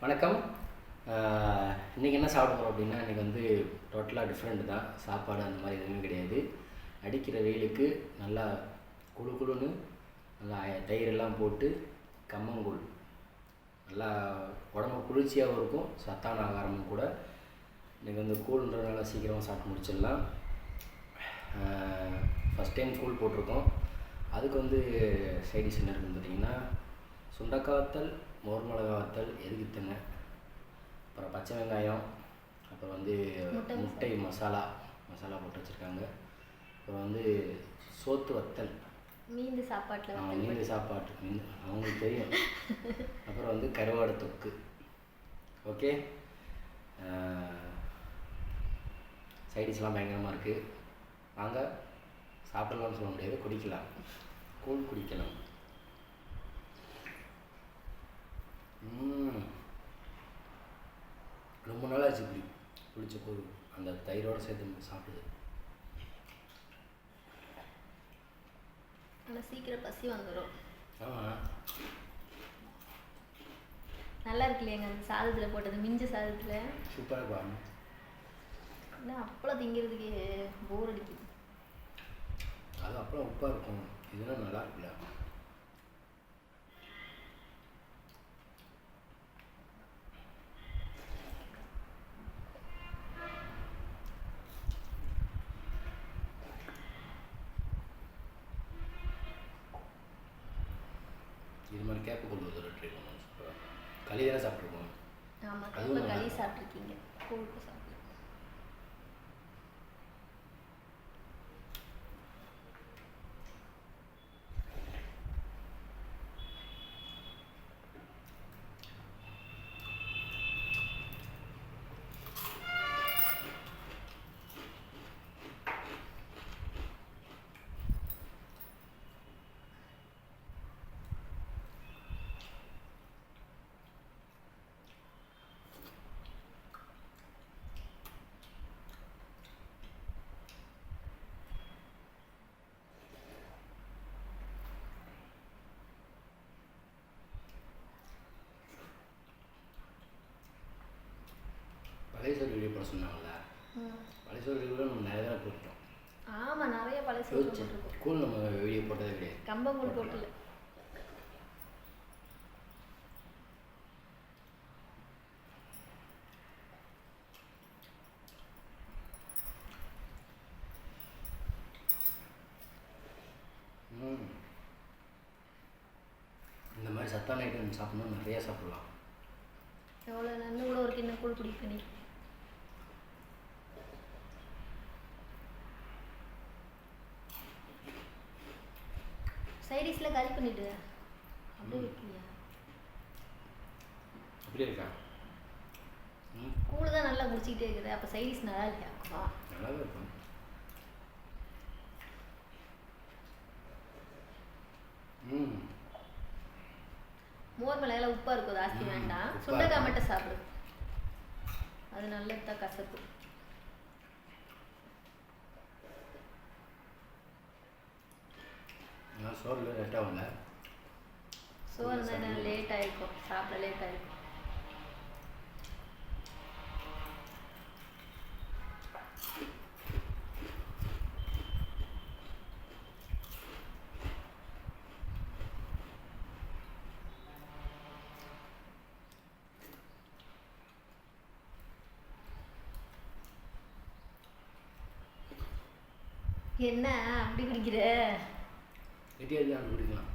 வணக்கம். இன்றைக்கி என்ன சாப்பிட போகிறோம் அப்படின்னா, இன்றைக்கி வந்து டோட்டலாக டிஃப்ரெண்ட் தான். சாப்பாடு அந்த மாதிரி எதுவுமே கிடையாது. அடிக்கிற வெயிலுக்கு நல்லா குழு குழுன்னு நல்லா தயிரெல்லாம் போட்டு கம்மங்கூழ் நல்லா உடம்பு குளிர்ச்சியாகவும் இருக்கும், சத்தான ஆகாரமும் கூட. இன்றைக்கி வந்து கூழ்ன்றதுனால சீக்கிரமாக சாப்பிட்டு முடிச்சிடலாம். ஃபஸ்ட் டைம் கூழ் போட்டிருக்கோம். அதுக்கு வந்து சைடிஷ் என்ன இருக்குதுன்னு பார்த்தீங்கன்னா, சுண்டக்காய் வத்தல், மோர் மிளகா வத்தல், எதுக்குத்துங்க, அப்புறம் பச்சை வெங்காயம், அப்புறம் வந்து முட்டை மசாலா போட்டு வச்சுருக்காங்க. அப்புறம் வந்து சோத்து வத்தல், மீந்து சாப்பாட்டு அவங்களுக்கு தெரியும். அப்புறம் வந்து கருவாடு தொக்கு. ஓகே, சைடிஷ்லாம் பயங்கரமாக இருக்குது. வாங்க சாப்பிடலாம்னு சொல்ல முடியாது, குடிக்கலாம், கூழ் குடிக்கலாம். ரொம்ப நாளாச்சு குடிச்ச கூழ், அந்த தயிரோடு சேர்த்து சாப்பிடுது. ஆனால் சீக்கிரம் பசி வந்துடும். ஆமாம், நல்லா இருக்கு இல்லையாங்க அந்த சாதத்தில் போட்டது, மிஞ்ச சாதத்தில் சூப்பராக பாருங்க. ஆனால் அப்பளம் திங்கிறதுக்கு போர் அடிக்குது. அது அப்பளம் உப்பாக இருக்கும், இதெல்லாம் நல்லா இருக்குல்ல. இது மாதிரி கேப்பை கொண்டு வந்து ட்ரை பண்ணுவோம். சூப்பராக களி தானே சாப்பிட்ருக்கோம். ஆமாம், அதுவும் களி சாப்பிட்ருக்கீங்க, கூழுக்கு சாப்பிட்டு. பழையசோறு வீடியோ போட சொன்னாங்கல்ல, பழையசோறு வீடியோ நம்ம நிறைய தடவை போட்டோம். ஆமாம், நிறைய பழையசோறு கூழ் நம்ம வீடியோ போட்டதே கிடையாது. கம்பங்கூழ் போட்டல. இந்த மாதிரி சத்தான ஐட்டம் சாப்பிட்ணும், நிறையா சாப்பிட்லாம். எவ்வளோ நன்னு கூட ஒரு கிண்ணம் கூழ் குடிப்பேன். நீ சைடிஷில் காலி பண்ணிவிடு. அப்படியே வைக்கலையா? அப்படியே இருக்கா? கூழ் தான் நல்லா குடிச்சிக்கிட்டே இருக்குது, அப்போ சைடிஷ் நல்லா இல்லையா? நல்லா தான் இருக்கும். மோர் மிளகால உப்பாக இருக்கும், ஜாஸ்தி வேண்டாம். சுண்டக்காய் மட்டும் சாப்பிடு, அது நல்லதுதான், கசப்பு. சோறு லேட்டாக வரல, சோறு தான் லேட் ஆகிருக்கும், சாப்பிட லேட் ஆகிருக்கும். என்ன அப்படி குடிக்கிற? கெட்டியாக தான் குடிக்கலாம்.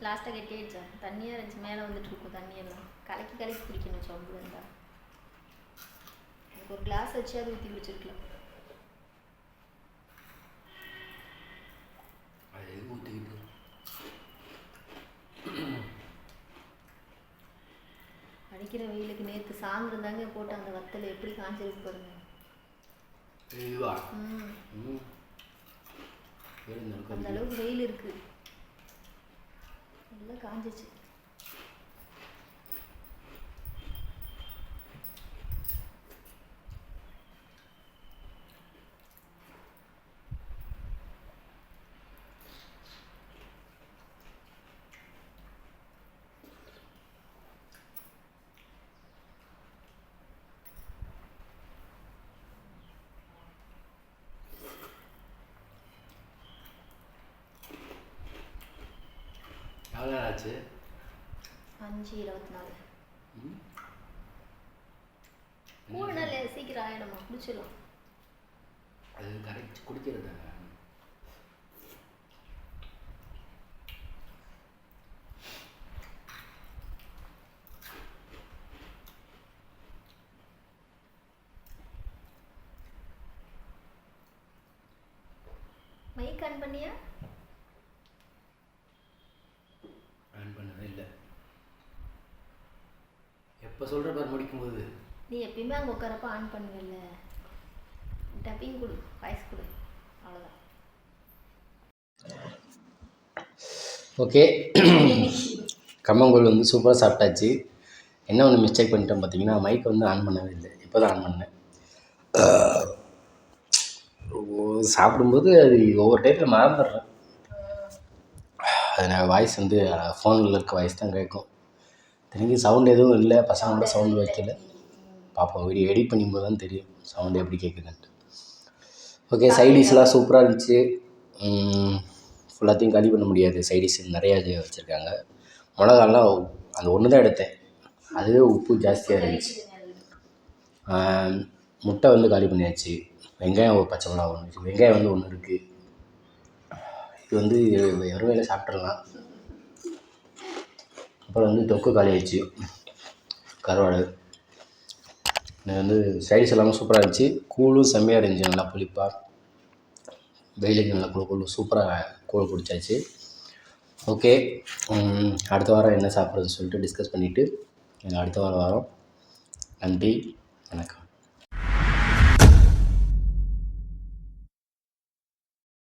லாஸ்ட்டாக கெட்டியாயிடுச்சா? தண்ணியாக இருந்துச்சு, மேலே வந்துட்டு இருக்கும் தண்ணியெல்லாம். கலக்கி கலக்கி குடிக்கணும் சொம்பு இருந்தால். எனக்கு ஒரு கிளாஸ் வச்சு அதை ஊற்றி குடிச்சிருக்கலாம். அது எதுக்கு ஊற்றிக்கிட்டு அடிக்கிற வெயிலுக்கு நேற்று சாயந்தரம் தாங்க போட்டு அந்த வத்தல் எப்படி காஞ்சிருக்கு பாருங்க. இதுவா? அந்த அளவுக்கு வெயில் இருக்கு, நல்லா காஞ்சிச்சு. எவ்வளோ ஆச்சு? 5:24. 3 நாள் சீக்கிரம் ஆயிடுமா? குடிச்சிடலாம். அது கரெக்ட் குடிக்கிறது தானே. மைக் ஆன் பண்ணியா? ஆன் பண்ணவே இல்லை. எப்போ சொல்கிற பார் முடிக்கும்போது. நீ எப்பயுமே அங்கே உட்காரப்ப ஆன் பண்ணுவில்ல. டப்பிங் கொடு, வாய்ஸ் கொடு, அவ்வளோதான். ஓகே, கம்மங்கூழ் வந்து சூப்பராக சாப்பிட்டாச்சு. என்ன ஒன்று மிஸ்டேக் பண்ணிட்டேன் பார்த்தீங்கன்னா, மைக் வந்து ஆன் பண்ணவே இல்லை. இப்போ தான் ஆன் பண்ணேன். சாப்பிடும்போது அது ஒவ்வொரு டைப்பில் மறந்துடுறேன். அது வாய்ஸ் வந்து ஃபோனில் இருக்க வாய்ஸ் தான் கேட்கும். திரும்பி சவுண்ட் எதுவும் இல்லை, பசங்களோட சவுண்டு வைக்கல. பார்ப்போம், வீடியோ எடிட் பண்ணும்போது தான் தெரியும் சவுண்டு எப்படி கேட்குதுன்ட்டு. ஓகே, சைடிஷ்லாம் சூப்பராக இருந்துச்சு. ஃபுல்லாத்தையும் காலி பண்ண முடியாது, சைடிஷ் நிறையா வச்சுருக்காங்க. மிளகாலாம் அந்த ஒன்று தான் எடுத்தேன், அதுவே உப்பு ஜாஸ்தியாக இருந்துச்சு. முட்டை வந்து காலி பண்ணியாச்சு. வெங்காயம் ஒரு பச்சை மிளகா ஒன்று, வெங்காயம் வந்து ஒன்று இருக்குது. இது வந்து வெறும் வேலை சாப்பிட்றலாம். அப்புறம் வந்து தொக்கு காலி ஆயிடுச்சு, கருவாடு. இது வந்து சைடிஸ் எல்லாமே சூப்பராக இருந்துச்சு. கூழும் செம்மையாக இருந்துச்சு, நல்லா புளிப்பாக. வெயிலுக்கு நல்லா கூழ் சூப்பராக கூழ் குடித்தாச்சு. ஓகே, அடுத்த வாரம் என்ன சாப்பிட்றதுன்னு சொல்லிட்டு டிஸ்கஸ் பண்ணிவிட்டு அடுத்த வாரம் நன்றி, வணக்கம்.